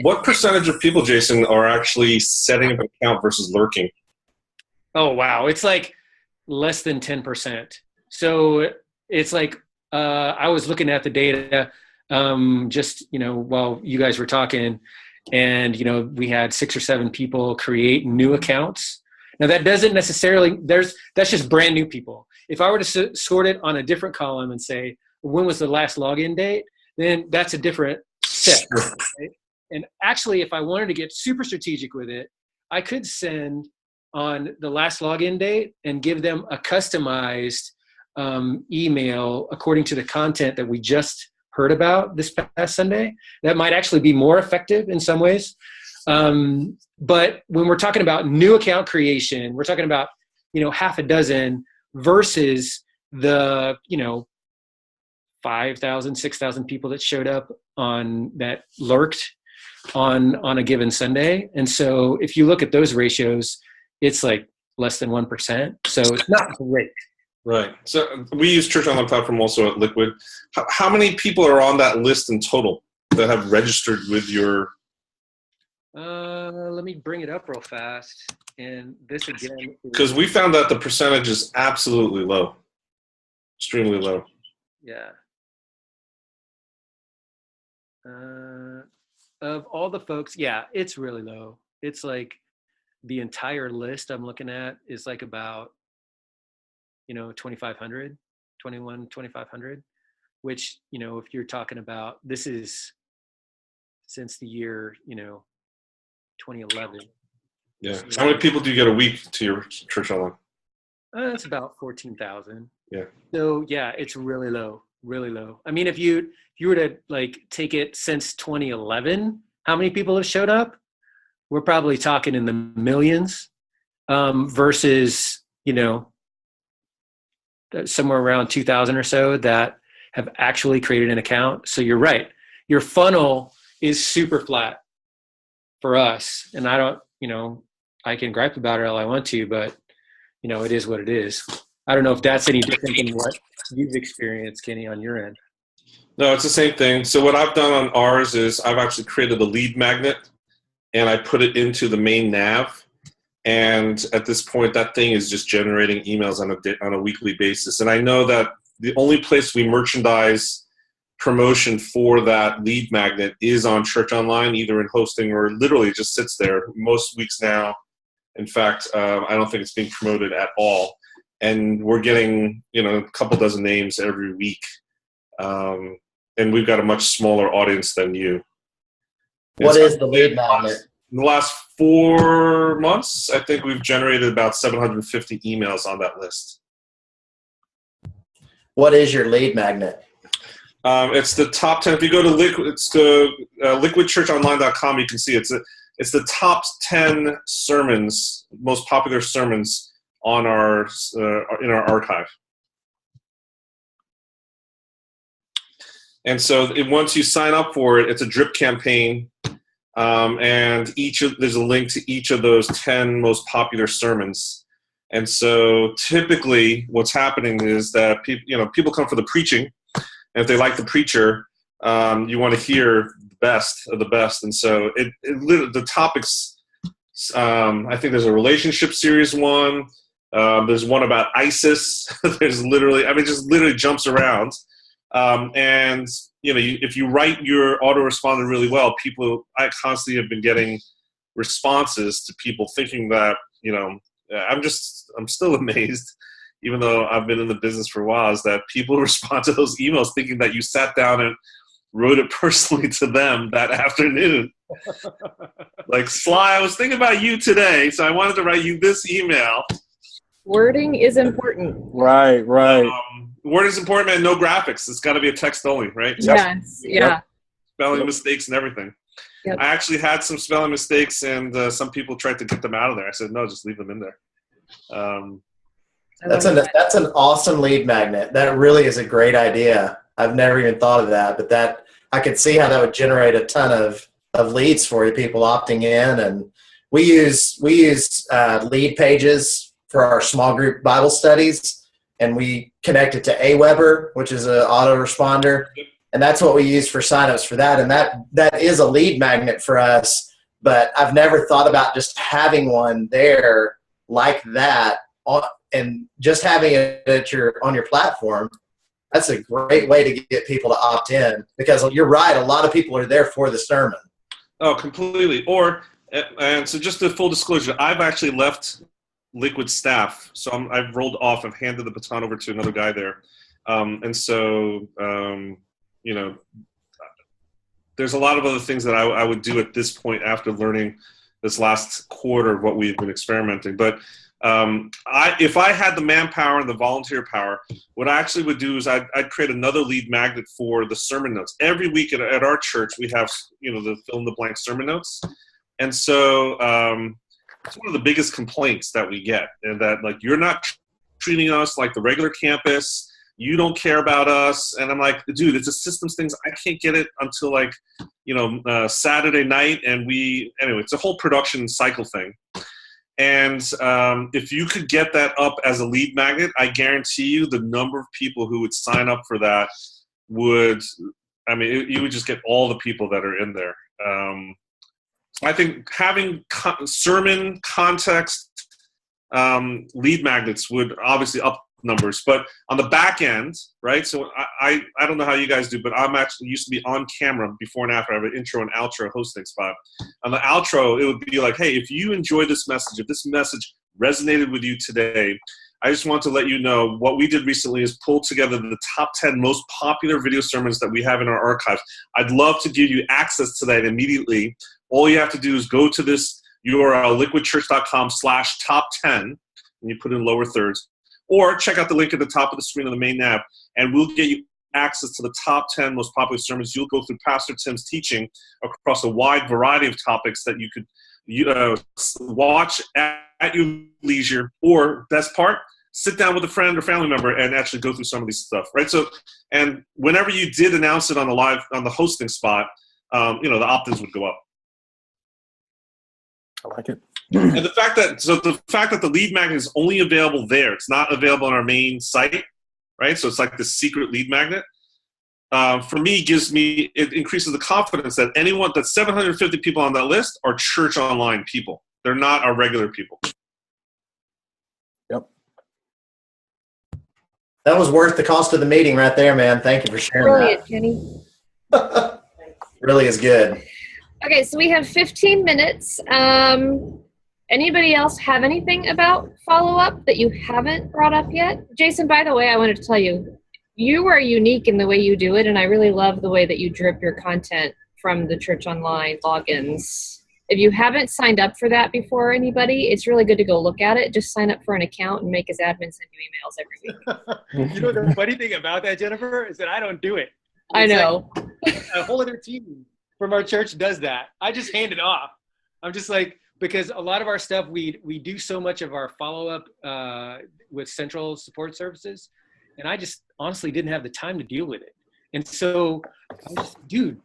What percentage of people, Jason, are actually setting up an account versus lurking? Oh, wow. It's like less than 10%. So it's like, I was looking at the data just, while you guys were talking, and, we had 6 or 7 people create new accounts. Now that doesn't necessarily, that's just brand new people. If I were to sort it on a different column and say, when was the last login date, then that's a different set. Right? And actually, if I wanted to get super strategic with it, I could send on the last login date and give them a customized email according to the content that we just heard about this past Sunday. That might actually be more effective in some ways. But when we're talking about new account creation, we're talking about, half a dozen versus the, 5,000, 6,000 people that showed up that lurked on a given Sunday. And so if you look at those ratios, it's like less than 1%. So it's not great. Right. So we use Church Online Platform also at Liquid. How many people are on that list in total that have registered with your? Let me bring it up real fast. And this again, because we found that the percentage is absolutely low, extremely low. Yeah. Of all the folks, yeah, it's really low. It's like the entire list I'm looking at is like about, 2,500, 2,500, which, if you're talking about, this is since the year, 2011. Yeah. How many people do you get a week to your Church Online? It's about 14,000. Yeah. So yeah, it's really low, really low. I mean, if you were to like take it since 2011, how many people have showed up? We're probably talking in the millions, versus, somewhere around 2,000 or so that have actually created an account. So you're right. Your funnel is super flat for us. And I don't, I can gripe about it all I want to, but it is what it is. I don't know if that's any different than what you've experienced, Kenny, on your end. No, it's the same thing. So what I've done on ours is I've actually created a lead magnet and I put it into the main nav. And at this point, that thing is just generating emails on a weekly basis. And I know that the only place we merchandise promotion for that lead magnet is on Church Online, either in hosting or literally just sits there most weeks now. In fact, I don't think it's being promoted at all. And we're getting, a couple dozen names every week. And we've got a much smaller audience than you. What is the lead magnet? In the last 4 months, I think we've generated about 750 emails on that list. What is your lead magnet? It's the top 10. If you go to liquidchurchonline.com, you can see it's the top 10 sermons, most popular sermons on our in our archive. And so once you sign up for it, it's a drip campaign. And there's a link to each of those 10 most popular sermons. And so typically what's happening is that people come for the preaching. And if they like the preacher, you want to hear the best of the best. And so the topics, I think there's a relationship series one. There's one about ISIS. There's just literally jumps around. And if you write your autoresponder really well, I constantly have been getting responses to people thinking that, I'm still amazed, even though I've been in the business for a while, is that people respond to those emails thinking that you sat down and wrote it personally to them that afternoon. Like, Sly, I was thinking about you today, so I wanted to write you this email. Wording is important. Right. Word is important, man. No graphics. It's got to be a text only, right? Yes. Yeah. Spelling mistakes and everything. Yep. I actually had some spelling mistakes, and some people tried to get them out of there. I said, no, just leave them in there. That's an awesome lead magnet. That really is a great idea. I've never even thought of that, but I could see how that would generate a ton of leads for you, people opting in. And we use lead pages for our small group Bible studies. And we connect it to Aweber, which is an autoresponder. And that's what we use for signups for that. And that is a lead magnet for us. But I've never thought about just having one there like that, and just having it on your platform, that's a great way to get people to opt in, because you're right, a lot of people are there for the sermon. Oh, completely. And so just a full disclosure, I've actually left Liquid staff. So I've rolled off. I've handed the baton over to another guy there. And so, you know, there's a lot of other things that I would do at this point after learning this last quarter of what we've been experimenting. But if I had the manpower and the volunteer power, what I actually would do is I'd create another lead magnet for the sermon notes. Every week at our church, we have, the fill in the blank sermon notes. And so it's one of the biggest complaints that we get, and that, like, you're not treating us like the regular campus. You don't care about us. And I'm like, dude, it's a systems things. I can't get it until Saturday night. And anyway, it's a whole production cycle thing. And if you could get that up as a lead magnet, I guarantee you the number of people who would sign up for that you would just get all the people that are in there. I think having sermon context lead magnets would obviously up numbers, but on the back end, right? So I don't know how you guys do, but I'm actually used to be on camera before and after. I have an intro and outro hosting spot. On the outro, it would be like, hey, if you enjoy this message, if this message resonated with you today, I just want to let you know what we did recently is pull together the top 10 most popular video sermons that we have in our archives. I'd love to give you access to that immediately. All you have to do is go to this URL, liquidchurch.com/top10, and you put in lower thirds, or check out the link at the top of the screen on the main nav, and we'll get you access to the top 10 most popular sermons. You'll go through Pastor Tim's teaching across a wide variety of topics that you could watch at your leisure, or best part, sit down with a friend or family member and actually go through some of these stuff, right? So, and whenever you did announce it on the hosting spot, the opt-ins would go up. I like it. And the fact that the lead magnet is only available there, it's not available on our main site, right? So it's like the secret lead magnet. For me, it increases the confidence that 750 people on that list are church online people. They're not our regular people. Yep. That was worth the cost of the meeting right there, man. Thank you for sharing Brilliant, Kenny. that. Really is good. Okay, so we have 15 minutes. Anybody else have anything about follow-up that you haven't brought up yet? Jason, by the way, I wanted to tell you, you are unique in the way you do it, and I really love the way that you drip your content from the Church Online logins. If you haven't signed up for that before, anybody, it's really good to go look at it. Just sign up for an account and make his admin send you emails every week. You know, the funny thing about that, Jennifer, is that I don't do it. I know. Like a whole other team from our church does that. I just hand it off. I'm just like, because a lot of our stuff, we do so much of our follow-up with central support services, and I just honestly didn't have the time to deal with it. And so I was just, dude,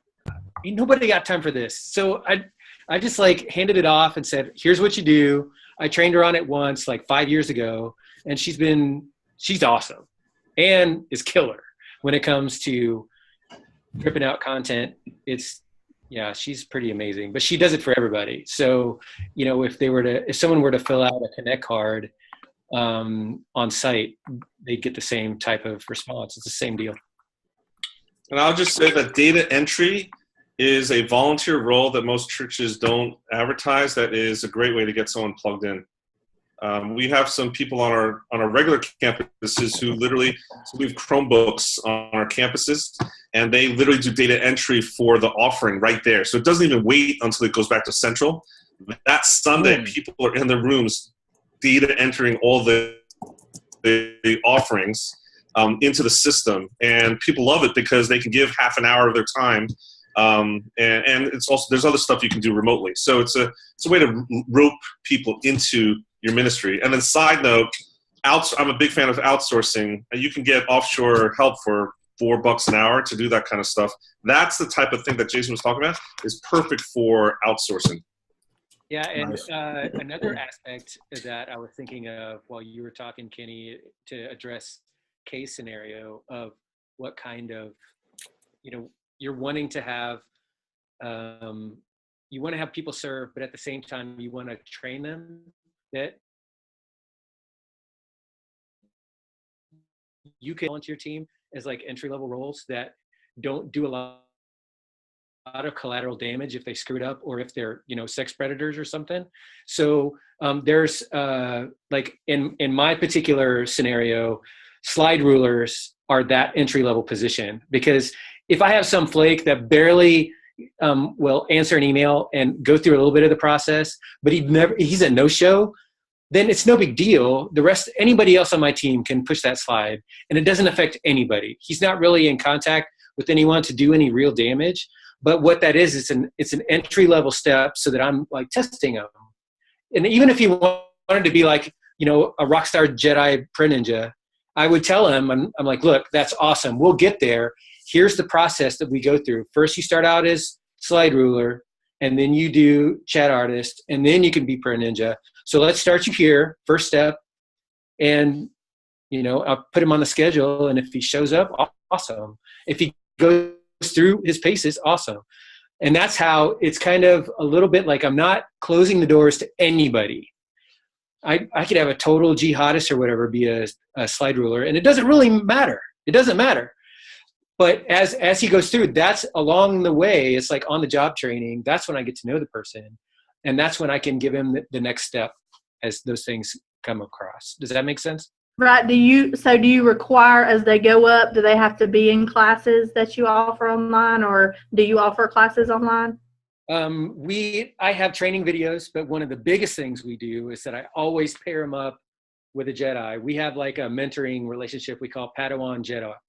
ain't nobody got time for this. So I just like handed it off and said, here's what you do. I trained her on it once, like 5 years ago, and she's awesome and is killer when it comes to dripping out content. Yeah, she's pretty amazing, but she does it for everybody. So, if someone were to fill out a Connect card on site, they'd get the same type of response. It's the same deal. And I'll just say that data entry is a volunteer role that most churches don't advertise. That is a great way to get someone plugged in. We have some people on our regular campuses who literally, so we have Chromebooks on our campuses, and they literally do data entry for the offering right there. So it doesn't even wait until it goes back to Central. That Sunday, people are in their rooms data entering all the offerings into the system, and people love it because they can give half an hour of their time. And it's also, there's other stuff you can do remotely. So it's a way to rope people into your ministry. And then side note, I'm a big fan of outsourcing. You can get offshore help for $4 an hour to do that kind of stuff. That's the type of thing that Jason was talking about, is perfect for outsourcing. Yeah, and Nice. Another aspect that I was thinking of while you were talking, Kenny, to address case scenario of what kind of, you're wanting to have, you want to have people serve, but at the same time, you want to train them. That you can volunteer team as like entry-level roles that don't do a lot of collateral damage if they screwed up or if they're, sex predators or something. So there's like in my particular scenario, slide rulers are that entry-level position, because if I have some flake that barely will answer an email and go through a little bit of the process, but he's a no-show, then it's no big deal. Anybody else on my team can push that slide, and it doesn't affect anybody. He's not really in contact with anyone to do any real damage. But what that is, it's an entry-level step so that I'm like testing him. And even if he wanted to be like, a rock star Jedi print ninja, I would tell him, I'm like, look, that's awesome. We'll get there. Here's the process that we go through. First, you start out as slide ruler, and then you do chat artist, and then you can be print ninja. So let's start you here, first step. And, I'll put him on the schedule. And if he shows up, awesome. If he goes through his paces, awesome. And that's how it's kind of a little bit like I'm not closing the doors to anybody. I could have a total jihadist or whatever be a slide ruler, and it doesn't really matter. It doesn't matter. But as he goes through, that's along the way, it's like on the job training, that's when I get to know the person. And that's when I can give him the next step as those things come across. Does that make sense? Right. Do you require, as they go up, do they have to be in classes that you offer online, or do you offer classes online? I have training videos, but one of the biggest things we do is that I always pair them up with a Jedi. We have like a mentoring relationship we call Padawan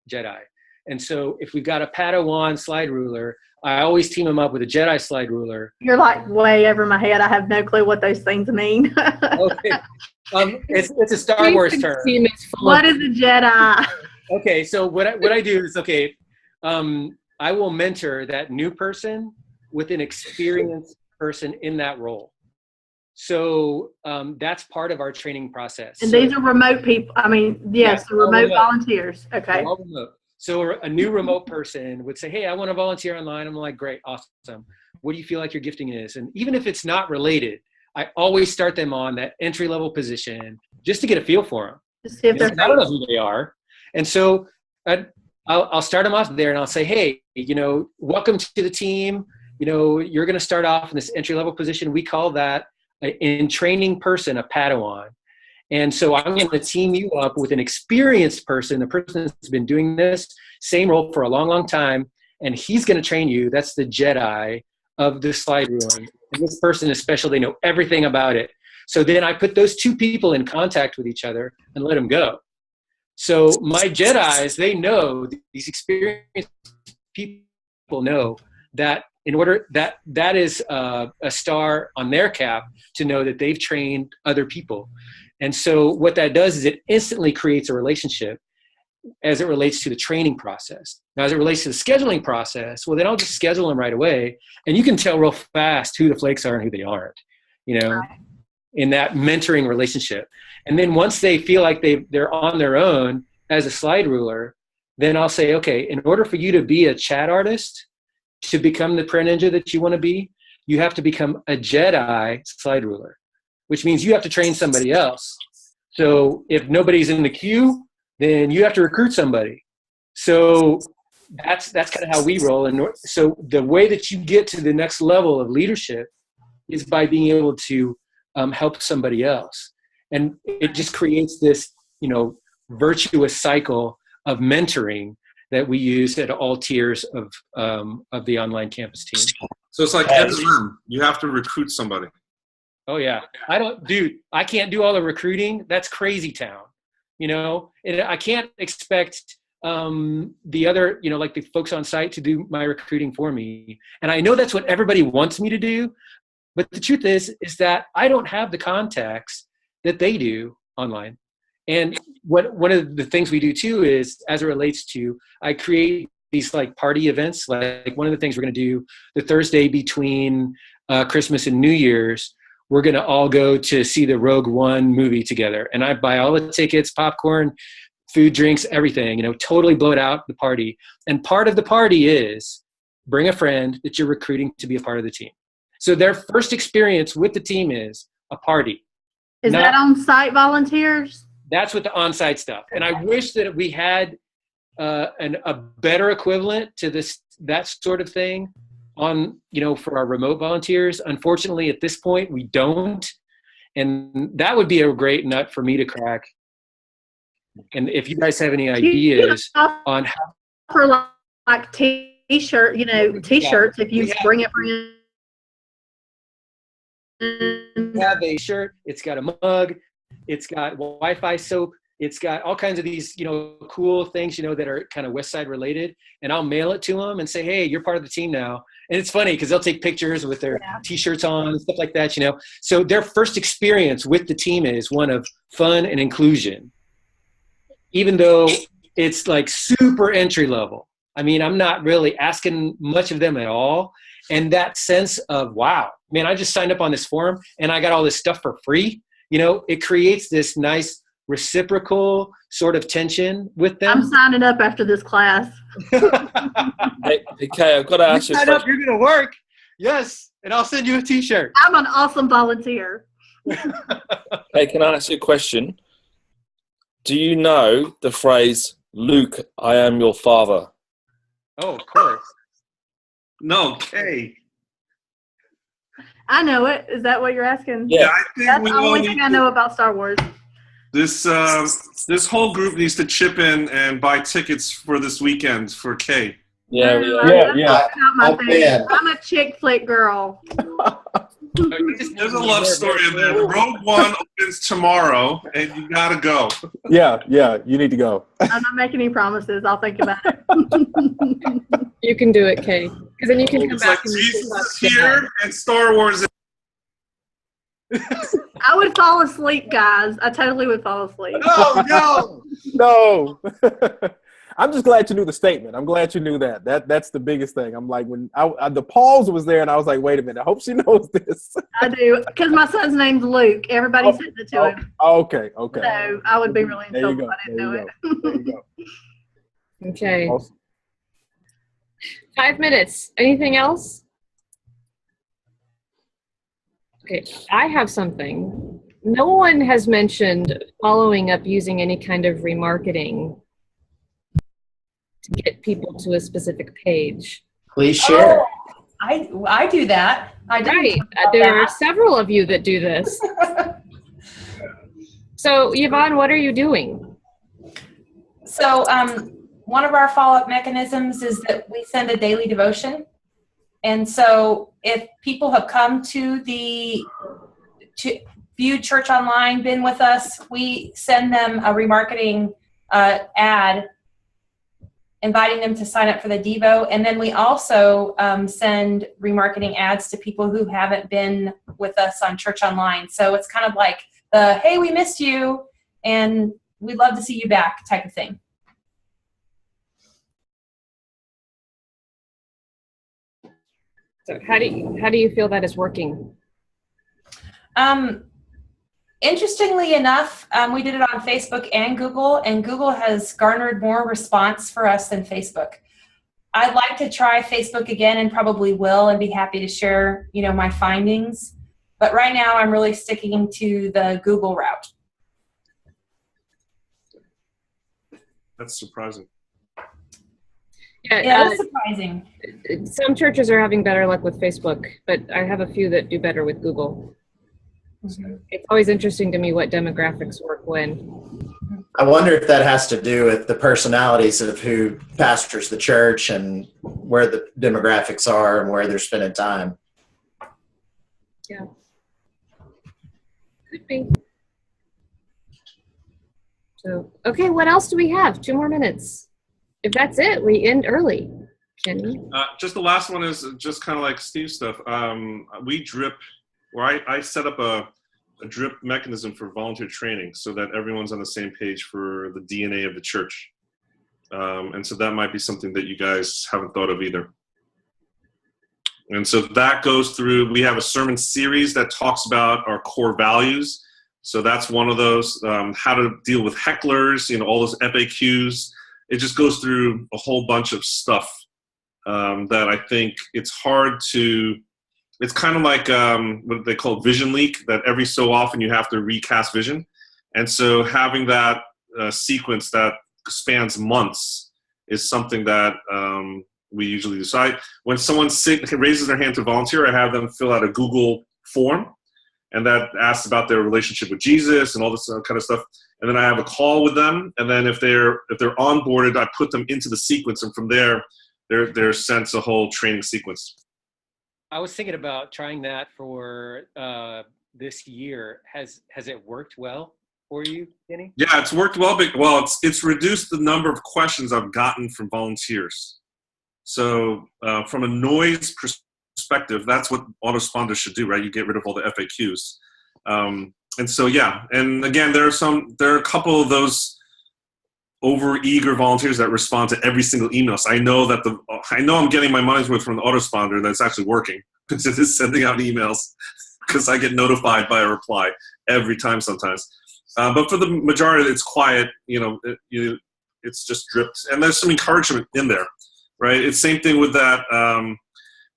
Jedi. And so if we've got a Padawan slide ruler, I always team them up with a Jedi slide ruler. You're like way over my head. I have no clue what those things mean. Okay. It's a Star Wars term. What is a Jedi? Okay, so what I do is, I will mentor that new person with an experienced person in that role. So that's part of our training process. And these are remote people. I mean, yes, the remote volunteers. Okay. All remote. So a new remote person would say, hey, I want to volunteer online. I'm like, great, awesome. What do you feel like your gifting is? And even if it's not related, I always start them on that entry-level position just to get a feel for them. Just see if they're I don't know who they are. And so I'll start them off there and I'll say, hey, welcome to the team. You're going to start off in this entry-level position. We call that in training person a Padawan. And so I'm going to team you up with an experienced person, a person that's been doing this same role for a long, long time, and he's going to train you. That's the Jedi of the slide ruling. And this person is special. They know everything about it. So then I put those two people in contact with each other and let them go. So my Jedis, they know, these experienced people know that in order that is a star on their cap to know that they've trained other people. And so what that does is it instantly creates a relationship as it relates to the training process. Now, as it relates to the scheduling process, well, then I'll just schedule them right away. And you can tell real fast who the flakes are and who they aren't, in that mentoring relationship. And then once they feel like they're on their own as a slide ruler, then I'll say, okay, in order for you to be a chat artist, to become the print ninja that you want to be, you have to become a Jedi slide ruler, which means you have to train somebody else. So if nobody's in the queue, then you have to recruit somebody. So that's kind of how we roll. And so the way that you get to the next level of leadership is by being able to help somebody else. And it just creates this, virtuous cycle of mentoring that we use at all tiers of the online campus team. So it's like M&M. You have to recruit somebody. Oh yeah. I can't do all the recruiting. That's crazy town, and I can't expect the other, like the folks on site to do my recruiting for me. And I know that's what everybody wants me to do. But the truth is that I don't have the contacts that they do online. And one of the things we do too is, as it relates to, I create these like party events. Like one of the things we're going to do the Thursday between Christmas and New Year's, we're going to all go to see the Rogue One movie together. And I buy all the tickets, popcorn, food, drinks, everything, totally blow it out the party. And part of the party is bring a friend that you're recruiting to be a part of the team. So their first experience with the team is a party. Is that on-site volunteers? That's with the on-site stuff. And I wish that we had a better equivalent to that sort of thing on, for our remote volunteers. Unfortunately, at this point, we don't. And that would be a great nut for me to crack. And if you guys have any ideas on how for like t-shirt, t-shirts, if you bring it in. We have a shirt, it's got a mug, it's got Wi-Fi soap, it's got all kinds of these, cool things, that are kind of Westside related. And I'll mail it to them and say, hey, you're part of the team now. And it's funny because they'll take pictures with their t-shirts on and stuff like that, So their first experience with the team is one of fun and inclusion, even though it's like super entry level. I mean, I'm not really asking much of them at all. And that sense of, wow, man, I just signed up on this forum and I got all this stuff for free. It creates this nice reciprocal sort of tension with them. I'm signing up after this class. Hey, Kaye, I've got to ask you a sign question. up, you're going to work. Yes. And I'll send you a t-shirt. I'm an awesome volunteer. Hey, can I ask you a question? Do you know the phrase, Luke, I am your father? Oh, of course. No, Kaye. I know it. Is that what you're asking? Yeah. I think That's we the all only need thing I know about Star Wars. this whole group needs to chip in and buy tickets for this weekend for Kaye. Yeah. That's not my I'll thing. bet. I'm a chick flick girl. There's a love story in there. Rogue One opens tomorrow, and you gotta go. Yeah, you need to go. I'm not making any promises. I'll think about it. You can do it, Kaye. Because then you can come It's back like and Jesus is here and Star Wars. I would fall asleep, guys. I totally would fall asleep. Oh no! No. I'm just glad you knew the statement. I'm glad you knew that. That's the biggest thing. I'm like, when the pause was there and I was like, wait a minute, I hope she knows this. I do, because my son's name's Luke. Everybody says it to him. Okay. So I would be really in There you trouble go. if I didn't know it. There you go. Okay. Awesome. 5 minutes. Anything else? Okay, I have something. No one has mentioned following up using any kind of remarketing to get people to a specific page. Please share. I do that. I do. Right. There are several of you that do this. So, Yvonne, what are you doing? So one of our follow-up mechanisms is that we send a daily devotion. And so if people have come to viewed church online, been with us, we send them a remarketing ad inviting them to sign up for the Devo. And then we also send remarketing ads to people who haven't been with us on church online. So it's kind of like the, hey, we missed you and we'd love to see you back type of thing. So how do you feel that is working? Interestingly enough, we did it on Facebook and Google has garnered more response for us than Facebook. I'd like to try Facebook again and probably will and be happy to share, my findings. But right now I'm really sticking to the Google route. That's surprising. Yeah, that's surprising. Some churches are having better luck with Facebook, but I have a few that do better with Google. Mm-hmm. It's always interesting to me what demographics work when. I wonder if that has to do with the personalities of who pastors the church and where the demographics are and where they're spending time. Yeah. Could be. So, okay, what else do we have? 2 more minutes. If that's it, we end early. Kenny? Just the last one is just kind of like Steve's stuff. We drip, or I set up a drip mechanism for volunteer training so that everyone's on the same page for the DNA of the church. And so that might be something that you guys haven't thought of either. And so that goes through, we have a sermon series that talks about our core values. So that's one of those, how to deal with hecklers, all those FAQs. It just goes through a whole bunch of stuff that I think it's hard to, it's kind of like what they call vision leak, that every so often you have to recast vision. And so having that sequence that spans months is something that we usually decide. When someone raises their hand to volunteer, I have them fill out a Google form, and that asks about their relationship with Jesus and all this kind of stuff. And then I have a call with them, and then if they're onboarded, I put them into the sequence, and from there, they're sent a whole training sequence. I was thinking about trying that for this year. Has it worked well for you, Kenny? Yeah, it's worked well. Well, it's reduced the number of questions I've gotten from volunteers. So from a noise perspective, that's what Autoresponders should do, right? You get rid of all the FAQs. And so, yeah. And again, there are a couple of those over-eager volunteers that respond to every single email. So I know I'm getting my money's worth from the Autoresponder that's actually working, because it is sending out emails, because I get notified by a reply every time sometimes. But for the majority, it's quiet. It's just dripped, and there's some encouragement in there, right? It's same thing with that.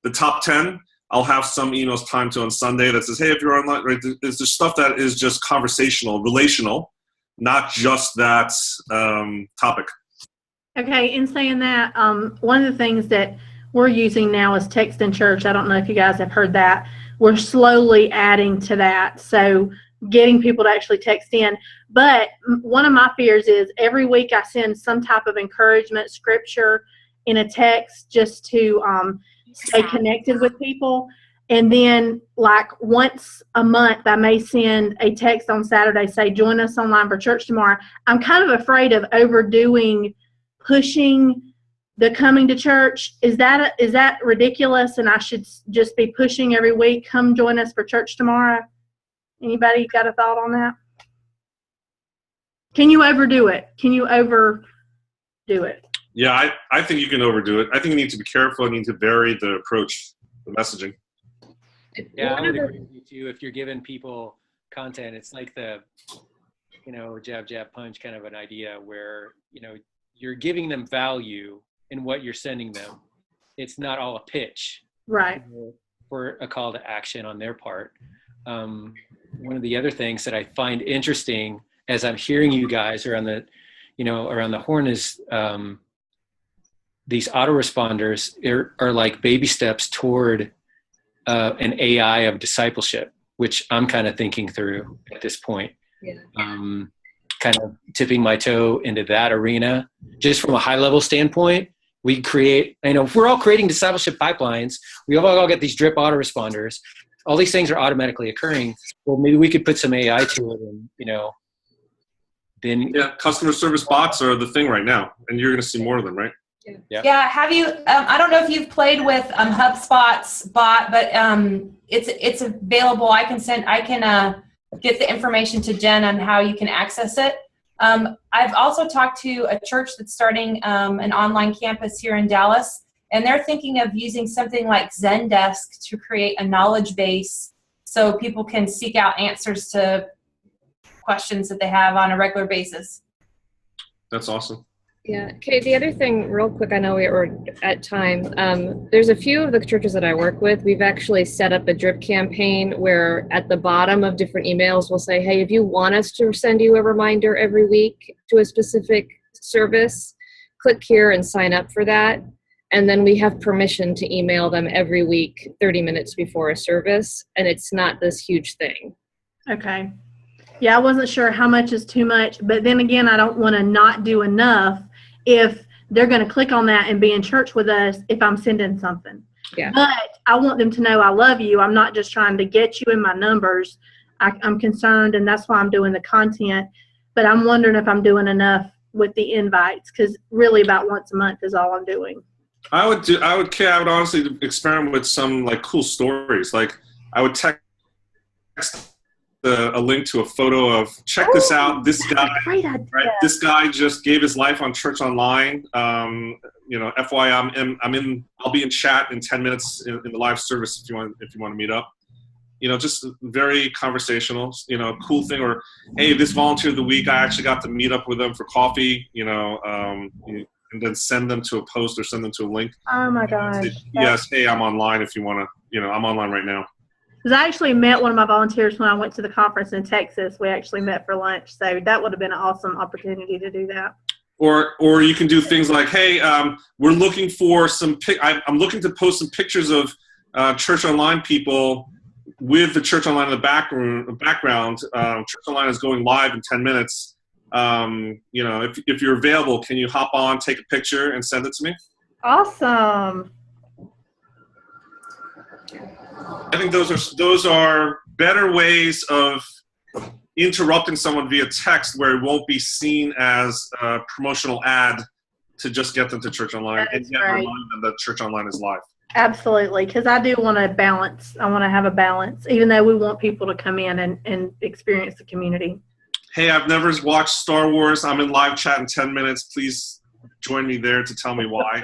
The top 10, I'll have some emails timed to on Sunday that says, hey, if you're online, right? There's stuff that is just conversational, relational, not just that topic. Okay, in saying that, one of the things that we're using now is text in church. I don't know if you guys have heard that. We're slowly adding to that, so getting people to actually text in. But one of my fears is every week I send some type of encouragement scripture in a text just to stay connected with people. And then like once a month, I may send a text on Saturday, say, join us online for church tomorrow. I'm kind of afraid of overdoing, pushing the coming to church. Is that ridiculous? And I should just be pushing every week, come join us for church tomorrow? Anybody got a thought on that? Can you overdo it? Yeah, I think you can overdo it. I think you need to be careful. You need to vary the approach, the messaging. Yeah, I would agree with you too. If you're giving people content, it's like the, jab, jab, punch kind of an idea where, you're giving them value in what you're sending them. It's not all a pitch. Right. For a call to action on their part. One of the other things that I find interesting as I'm hearing you guys around the horn is these autoresponders are like baby steps toward an AI of discipleship, which I'm kind of thinking through at this point. Yeah. Kind of tipping my toe into that arena. Just from a high level standpoint, we create, if we're all creating discipleship pipelines, we all get these drip autoresponders. All these things are automatically occurring. Well, maybe we could put some AI to it and, then. Yeah, customer service bots are the thing right now, and you're going to see more of them, right? Yeah. Have you, I don't know if you've played with HubSpot's bot, but it's available. I can get the information to Jen on how you can access it. I've also talked to a church that's starting an online campus here in Dallas, and they're thinking of using something like Zendesk to create a knowledge base so people can seek out answers to questions that they have on a regular basis. That's awesome. Yeah. Okay, the other thing, real quick, I know we are at time. There's a few of the churches that I work with. We've actually set up a drip campaign where at the bottom of different emails, we'll say, hey, if you want us to send you a reminder every week to a specific service, click here and sign up for that. And then we have permission to email them every week, 30 minutes before a service. And it's not this huge thing. Okay. Yeah, I wasn't sure how much is too much. But then again, I don't want to not do enough if they're going to click on that and be in church with us if I'm sending something. Yeah. But I want them to know I love you. I'm not just trying to get you in my numbers. I'm concerned, and that's why I'm doing the content. But I'm wondering if I'm doing enough with the invites, because really about once a month is all I'm doing. I would honestly experiment with some like cool stories. Like I would text a link to a photo of, check this out. This guy, great idea. Right? This guy just gave his life on church online. FYI, I'll be in chat in 10 minutes in the live service if you want to meet up. Just very conversational. Cool thing. Or hey, this volunteer of the week, I actually got to meet up with them for coffee. And then send them to a post or send them to a link. Oh my gosh. Yes, hey, I'm online if you want to. I'm online right now. Because I actually met one of my volunteers when I went to the conference in Texas. We actually met for lunch. So that would have been an awesome opportunity to do that. Or you can do things like, hey, we're looking for some I'm looking to post some pictures of Church Online people with the Church Online in the background. Church Online is going live in 10 minutes. If you're available, can you hop on, take a picture, and send it to me? Awesome. I think those are better ways of interrupting someone via text where it won't be seen as a promotional ad to just get them to Church Online and yet remind them that Church Online is live. Absolutely, because I do want to balance. I want to have a balance, even though we want people to come in and experience the community. Hey, I've never watched Star Wars. I'm in live chat in 10 minutes. Please join me there to tell me why.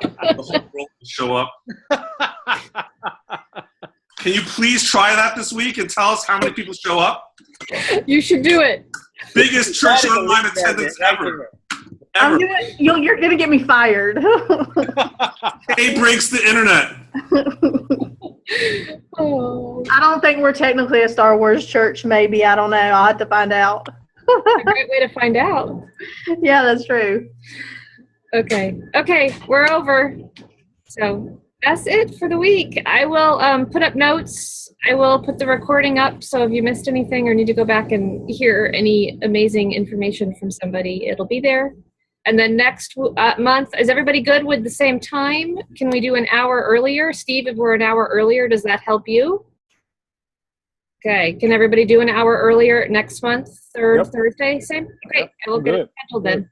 The whole world will show up. Can you please try that this week and tell us how many people show up? You should do it. Biggest Church Online attendance ever. You're going to get me fired. Hey, breaks the internet. Oh. I don't think we're technically a Star Wars church, maybe. I don't know. I'll have to find out. A great way to find out. Yeah, that's true. Okay, we're over. So that's it for the week. I will put up notes. I will put the recording up, so if you missed anything or need to go back and hear any amazing information from somebody, it'll be there. And then next month, is everybody good with the same time? Can we do an hour earlier? Steve, if we're an hour earlier, does that help you? Okay, can everybody do an hour earlier next month, Thursday, same? Okay, Yep. I will get it scheduled then.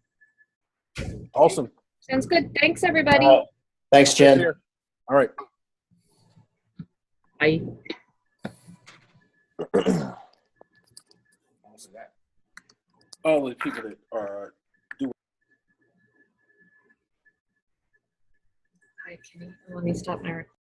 Awesome. Sounds good. Thanks, everybody. Thanks, Jen. All right. Bye. All the people that are doing. Hi, Kenny. Let me stop my recording.